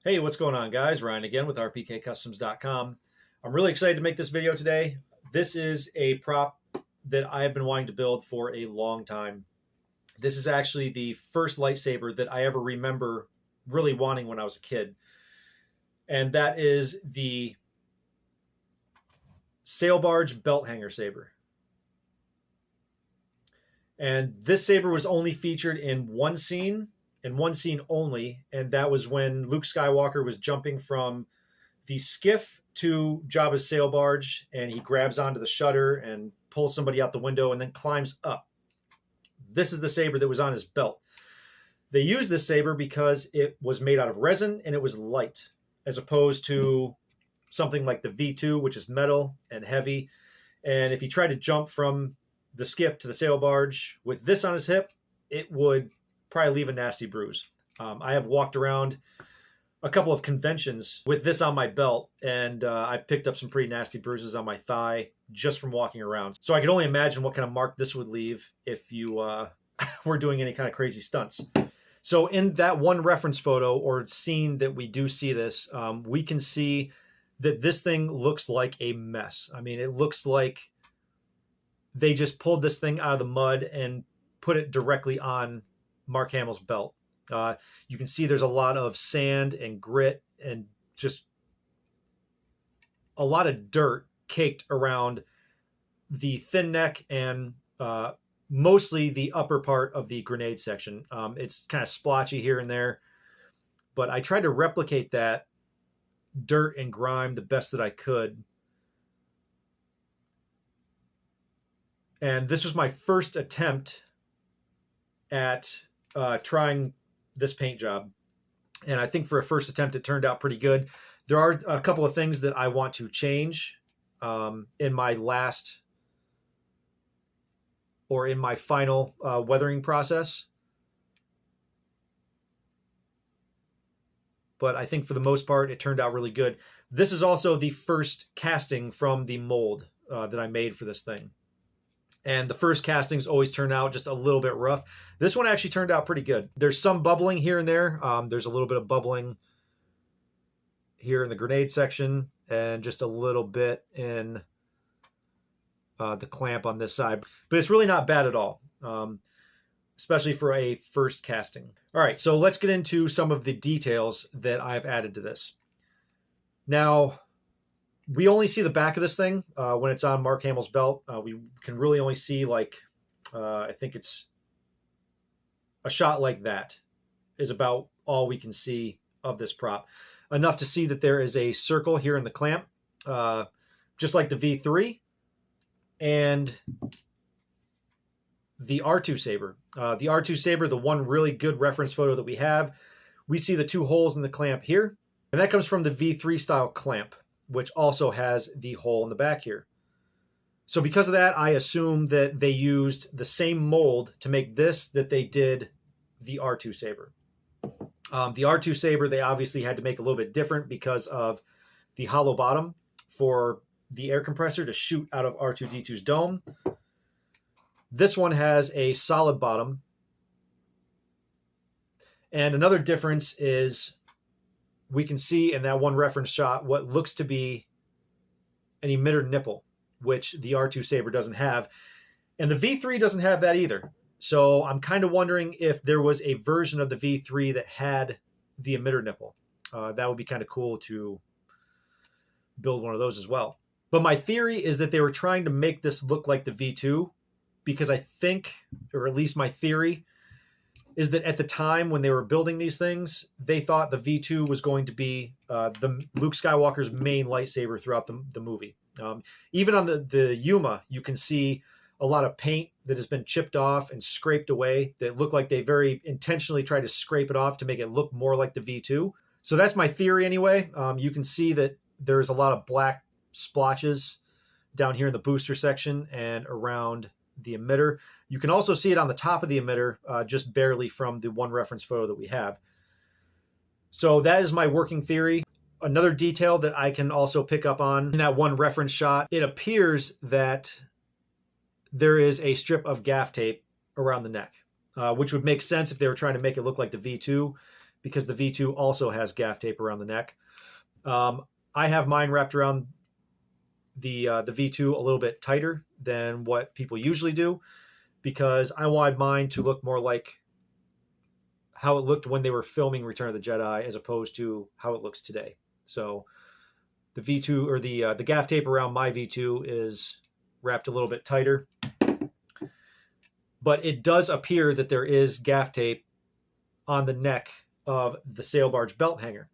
Hey, what's going on, guys? Ryan again with rpkcustoms.com. I'm really excited to make this video today. This is a prop that I have been wanting to build for a long time. This is actually the first lightsaber that I ever remember really wanting when I was a kid. And that is the Sail Barge belt hanger saber. And this saber was only featured in one scene, and one scene only, and that was when Luke Skywalker was jumping from the skiff to Jabba's sail barge, and he grabs onto the shutter and pulls somebody out the window and then climbs up. This is the saber that was on his belt. They used this saber because it was made out of resin and it was light, as opposed to something like the V2, which is metal and heavy. And if he tried to jump from the skiff to the sail barge with this on his hip, it would probably leave a nasty bruise. I have walked around a couple of conventions with this on my belt, and I've picked up some pretty nasty bruises on my thigh just from walking around. So I could only imagine what kind of mark this would leave if you were doing any kind of crazy stunts. So in that one reference photo or scene that we do see this, we can see that this thing looks like a mess. I mean, it looks like they just pulled this thing out of the mud and put it directly on Mark Hamill's belt. You can see there's a lot of sand and grit and just a lot of dirt caked around the thin neck and mostly the upper part of the grenade section. It's kind of splotchy here and there, but I tried to replicate that dirt and grime the best that I could. And this was my first attempt at trying this paint job. And I think for a first attempt, it turned out pretty good. There are a couple of things that I want to change in my last or in my final weathering process. But I think for the most part, it turned out really good. This is also the first casting from the mold that I made for this thing. And the first castings always turn out just a little bit rough. This one actually turned out pretty good. There's some bubbling here and there. There's a little bit of bubbling here in the grenade section and just a little bit in the clamp on this side. But it's really not bad at all, especially for a first casting. All right, so let's get into some of the details that I've added to this. Now, we only see the back of this thing when it's on Mark Hamill's belt. We can really only see I think it's a shot like that is about all we can see of this prop. Enough to see that there is a circle here in the clamp, just like the V3 and the R2 saber. The R2 saber, the one really good reference photo that we have, we see the two holes in the clamp here, and that comes from the V3 style clamp, which also has the hole in the back here. So because of that, I assume that they used the same mold to make this that they did the R2 saber. The R2 saber, they obviously had to make a little bit different because of the hollow bottom for the air compressor to shoot out of R2-D2's dome. This one has a solid bottom. And another difference is we can see in that one reference shot what looks to be an emitter nipple, which the R2 saber doesn't have. And the V3 doesn't have that either. So I'm kind of wondering if there was a version of the V3 that had the emitter nipple. That would be kind of cool to build one of those as well. But my theory is that they were trying to make this look like the V2 because I think, or at least my theory, is that at the time when they were building these things, they thought the V2 was going to be the Luke Skywalker's main lightsaber throughout the movie. Even on the Yuma, you can see a lot of paint that has been chipped off and scraped away that look like they very intentionally tried to scrape it off to make it look more like the V2. So that's my theory anyway. You can see that there's a lot of black splotches down here in the booster section and around the emitter. You can also see it on the top of the emitter, just barely from the one reference photo that we have. So that is my working theory. Another detail that I can also pick up on in that one reference shot, it appears that there is a strip of gaff tape around the neck, which would make sense if they were trying to make it look like the V2, because the V2 also has gaff tape around the neck. I have mine wrapped around the V2 a little bit tighter than what people usually do, because I wanted mine to look more like how it looked when they were filming Return of the Jedi, as opposed to how it looks today. So the V2, or the gaff tape around my V2, is wrapped a little bit tighter, but it does appear that there is gaff tape on the neck of the sail barge belt hanger,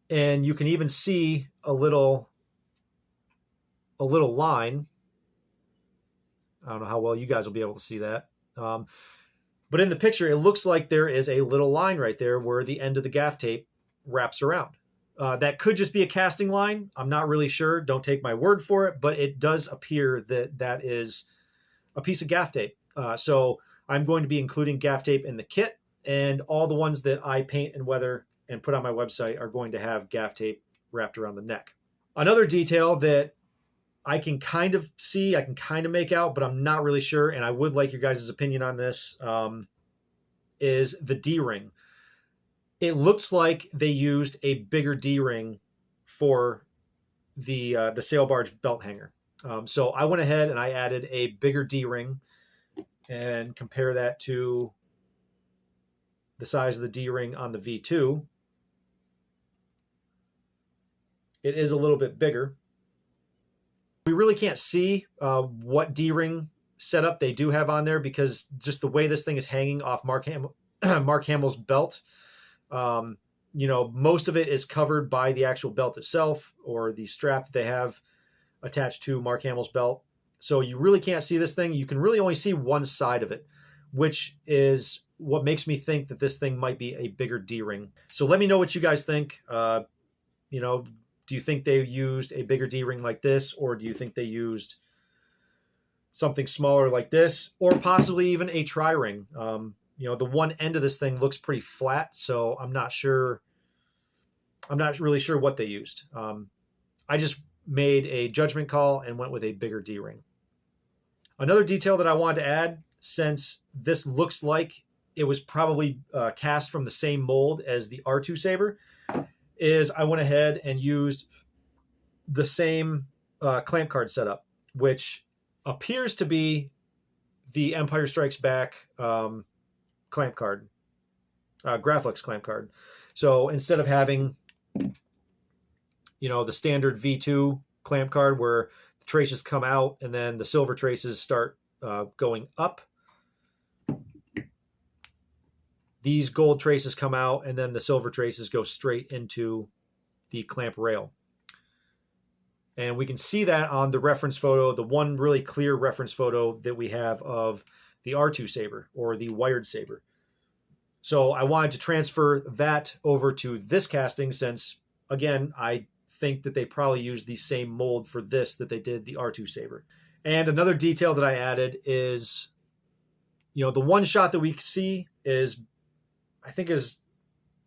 and you can even see a little line. I don't know how well you guys will be able to see that. But in the picture, it looks like there is a little line right there where the end of the gaff tape wraps around. That could just be a casting line. I'm not really sure. Don't take my word for it, but it does appear that that is a piece of gaff tape. So I'm going to be including gaff tape in the kit, and all the ones that I paint and weather and put on my website are going to have gaff tape wrapped around the neck. Another detail that I can kind of see, I can kind of make out, but I'm not really sure, and I would like your guys' opinion on this, is the D-ring. It looks like they used a bigger D-ring for the sail barge belt hanger. So I went ahead and I added a bigger D-ring and compare that to the size of the D-ring on the V2. It is a little bit bigger. We really can't see what D-ring setup they do have on there, because just the way this thing is hanging off Mark Hamill's belt, most of it is covered by the actual belt itself, or the strap that they have attached to Mark Hamill's belt. So you really can't see this thing. You can really only see one side of it, which is what makes me think that this thing might be a bigger D-ring. So let me know what you guys think. Do you think they used a bigger D-ring like this, or do you think they used something smaller like this, or possibly even a tri-ring? The one end of this thing looks pretty flat, so I'm not sure. I'm not really sure what they used. I just made a judgment call and went with a bigger D-ring. Another detail that I wanted to add, since this looks like it was probably cast from the same mold as the R2 saber, is I went ahead and used the same clamp card setup, which appears to be the Empire Strikes Back clamp card, Graflex clamp card. So instead of having, the standard V2 clamp card where the traces come out and then the silver traces start going up, these gold traces come out and then the silver traces go straight into the clamp rail. And we can see that on the reference photo, the one really clear reference photo that we have of the R2 saber, or the wired saber. So I wanted to transfer that over to this casting, since, again, I think that they probably used the same mold for this that they did the R2 saber. And another detail that I added is, the one shot that we see is, I think, is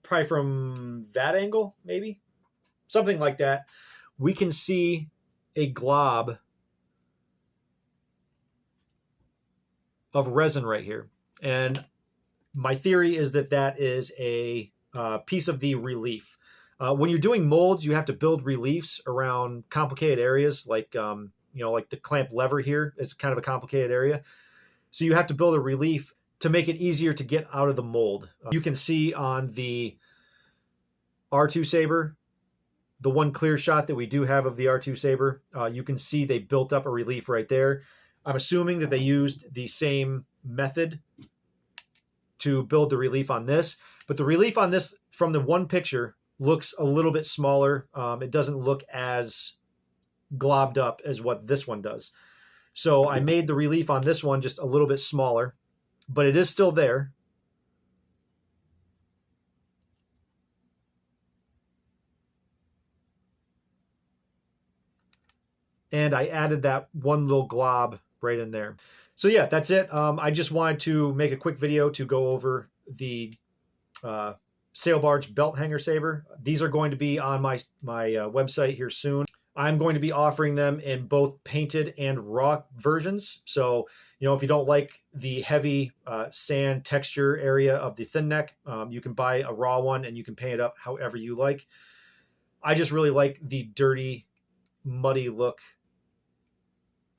probably from that angle, maybe something like that. We can see a glob of resin right here. And my theory is that that is a piece of the relief. When you're doing molds, you have to build reliefs around complicated areas, like like the clamp lever here is kind of a complicated area. So you have to build a relief to make it easier to get out of the mold. You can see on the R2 saber, the one clear shot that we do have of the R2 saber, you can see they built up a relief right there. I'm assuming that they used the same method to build the relief on this, but the relief on this from the one picture looks a little bit smaller. It doesn't look as globbed up as what this one does. So I made the relief on this one just a little bit smaller, but it is still there. And I added that one little glob right in there. So yeah, that's it. I just wanted to make a quick video to go over the sail barge belt hanger saber. These are going to be on my website here soon. I'm going to be offering them in both painted and raw versions. So, if you don't like the heavy sand texture area of the thin neck, you can buy a raw one and you can paint it up however you like. I just really like the dirty, muddy look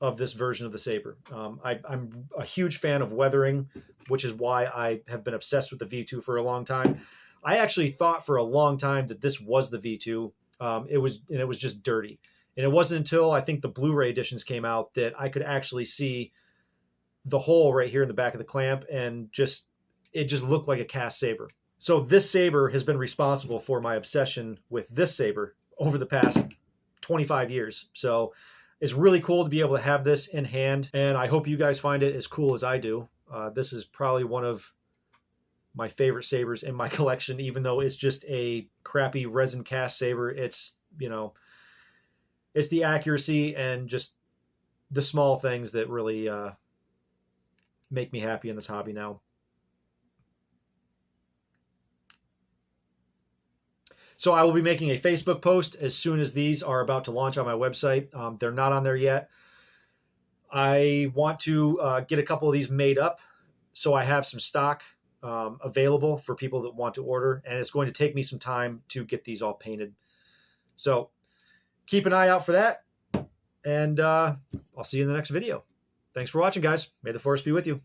of this version of the saber. I'm a huge fan of weathering, which is why I have been obsessed with the V2 for a long time. I actually thought for a long time that this was the V2. It was just dirty. And it wasn't until I think the Blu-ray editions came out that I could actually see the hole right here in the back of the clamp, and it just looked like a cast saber. So this saber has been responsible for my obsession with this saber over the past 25 years. So it's really cool to be able to have this in hand, and I hope you guys find it as cool as I do. This is probably one of my favorite sabers in my collection, even though it's just a crappy resin cast saber. It's, it's the accuracy and just the small things that really make me happy in this hobby now. So I will be making a Facebook post as soon as these are about to launch on my website. They're not on there yet. I want to get a couple of these made up so I have some stock available for people that want to order, and it's going to take me some time to get these all painted. So keep an eye out for that, and I'll see you in the next video. Thanks for watching, guys. May the Force be with you.